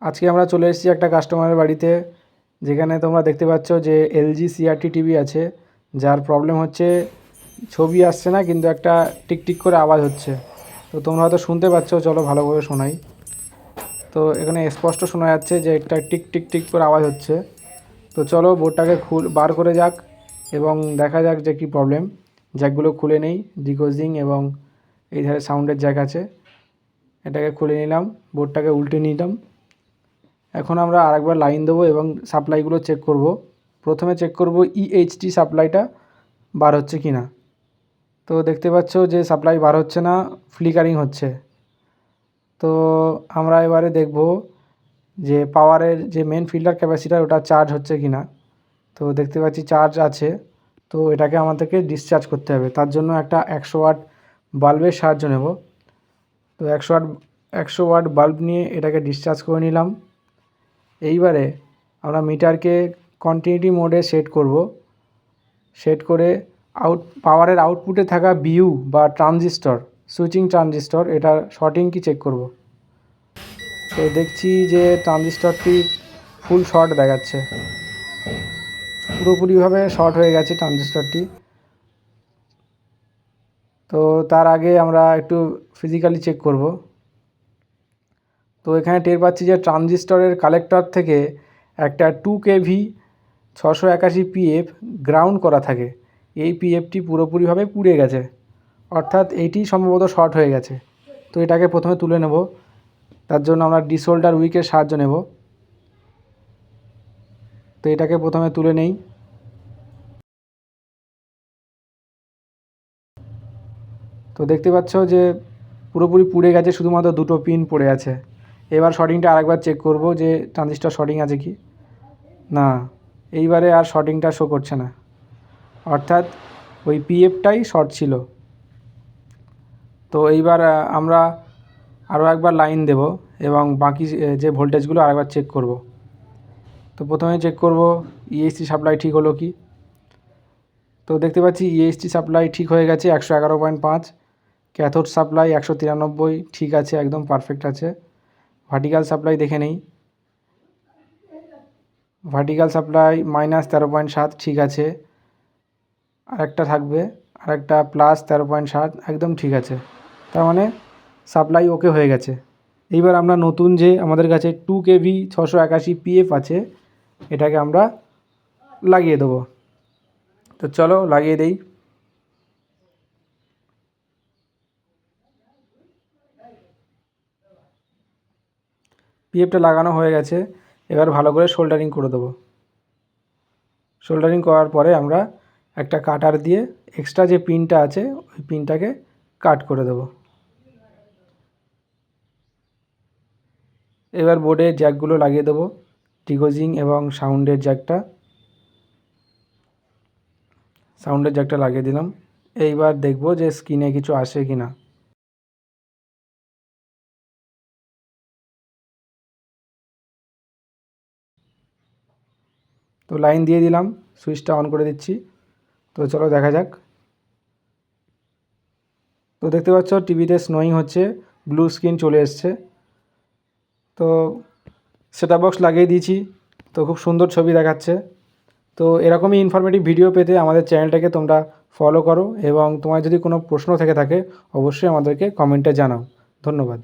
আজকে আমরা চলে এসেছি একটা কাস্টমারের বাড়িতে, যেখানে তোমরা দেখতে পাচ্ছ যে এলজি সিআরটি টিভি আছে, যার প্রবলেম হচ্ছে ছবি আসছে না, কিন্তু একটা টিকটিক করে আওয়াজ হচ্ছে। তো তোমরা হয়তো শুনতে পাচ্ছ, চলো ভালোভাবে শোনাই। তো এখানে স্পষ্ট শোনা যাচ্ছে যে একটা টিক টিক টিক করে আওয়াজ হচ্ছে। তো চলো বোর্ডটাকে বার করে যাক এবং দেখা যাক যে কী প্রবলেম। জ্যাকগুলো খুলে নেই, ডিকোজিং এবং এই ধারে সাউন্ডের জ্যাক আছে, এটাকে খুলে নিলাম, বোর্ডটাকে উল্টে নিলাম। এখন আমরা আরেকবার লাইন দেবো এবং সাপ্লাইগুলো চেক করব। প্রথমে চেক করব ইএইচটি সাপ্লাইটা বার হচ্ছে কি না। তো দেখতে পাচ্ছ যে সাপ্লাই বার হচ্ছে না, ফ্লিকারিং হচ্ছে। তো আমরা এবারে দেখব যে পাওয়ারের যে মেন ফিল্টার ক্যাপাসিটার ওটা চার্জ হচ্ছে কি না। তো দেখতে পাচ্ছি চার্জ আছে, তো এটাকে আমাদেরকে ডিসচার্জ করতে হবে। তার জন্য একটা 100 ওয়াট বাল্বের সাহায্য নেব। তো 100 ওয়াট বাল্ব নিয়ে এটাকে ডিসচার্জ করে নিলাম। এইবারে আমরা মিটারকে কন্টিনিউটি মোডে সেট করব। সেট করে পাওয়ারের আউটপুটে থাকা বিইউ বা ট্রানজিস্টর, সুইচিং ট্রানজিস্টর, এটা শর্টিং কি চেক করব। তো দেখছি যে ট্রানজিস্টরটি ফুল শর্ট দেখাচ্ছে, পুরোপুরিভাবে শর্ট হয়ে গেছে ট্রানজিস্টরটি। তো তার আগে আমরা একটু ফিজিক্যালি চেক করব। তো এখানে টের পাচ্ছি যে ট্রানজিস্টরের কালেক্টর থেকে একটা 2 কেভি 681 পিএফ গ্রাউন্ড করা থাকে। এই পিএফটি পুরোপুরিভাবে পুড়ে গেছে, অর্থাৎ এইটি সম্ভবত শর্ট হয়ে গেছে। তো এটাকে প্রথমে তুলে নেব। তার জন্য আমরা ডিসোল্ডার উইকের সাহায্য নেব। তো এটাকে প্রথমে তুলে নেই। তো দেখতে পাচ্ছ যে পুরোপুরি পুড়ে গেছে, শুধুমাত্র দুটো পিন পড়ে আছে। এবার শর্টিংটা আরেকবার চেক করব যে ট্রানজিস্টর শর্টিং আছে কি না। এইবারে আর শর্টিংটা শো করছে না, অর্থাৎ ওই পিএফটাই শর্ট ছিল। তো এইবার আমরা আরও একবার লাইন দেব এবং বাকি যে ভোল্টেজগুলো আরেকবার চেক করব। তো প্রথমে চেক করব ইএসসি সাপ্লাই ঠিক হলো কি। তো দেখতে পাচ্ছি ইএসসি সাপ্লাই ঠিক হয়ে গেছে 111.5। ক্যাথোড সাপ্লাই 193, ঠিক আছে, একদম পারফেক্ট আছে। ভার্টিক্যাল সাপ্লাই দেখে নেই। ভার্টিক্যাল সাপ্লাই -13.7, ঠিক আছে। আরেকটা থাকবে, আরেকটা +13.7, একদম ঠিক আছে। তার মানে সাপ্লাই ওকে হয়ে গেছে। এইবার আমরা নতুন যে আমাদের কাছে 2 কেভি 681 পিএফ আছে, এটাকে আমরা লাগিয়ে দেবো। তো চলো লাগিয়ে দেই। পিএফটা লাগানো হয়ে গেছে, এবার ভালো করে সোল্ডারিং করে দেবো। সোল্ডারিং করার পরে আমরা একটা কাটার দিয়ে এক্সট্রা যে পিনটা আছে ওই পিনটাকে কাট করে দেবো। এবার বোর্ডে জ্যাকগুলো লাগিয়ে দেবো, ডিকোজিং এবং সাউন্ডের জ্যাকটা লাগিয়ে দিলাম। এইবার দেখব যে স্ক্রিনে কিছু আসে কি না। তো লাইন দিয়ে দিলাম, সুইচটা অন করে দিচ্ছি। তো চলো দেখা যাক। তো দেখতে পাচ্ছ টিভিতে স্নোয়িং হচ্ছে, ব্লু স্ক্রিন চলে এসছে। তো সেটআপ বক্স লাগিয়ে দিয়েছি, তো খুব সুন্দর ছবি দেখাচ্ছে। তো এরকমই ইনফরমেটিভ ভিডিও পেতে আমাদের চ্যানেলটাকে তোমরা ফলো করো এবং তোমার যদি কোনো প্রশ্ন থেকে থাকে অবশ্যই আমাদেরকে কমেন্টে জানাও। ধন্যবাদ।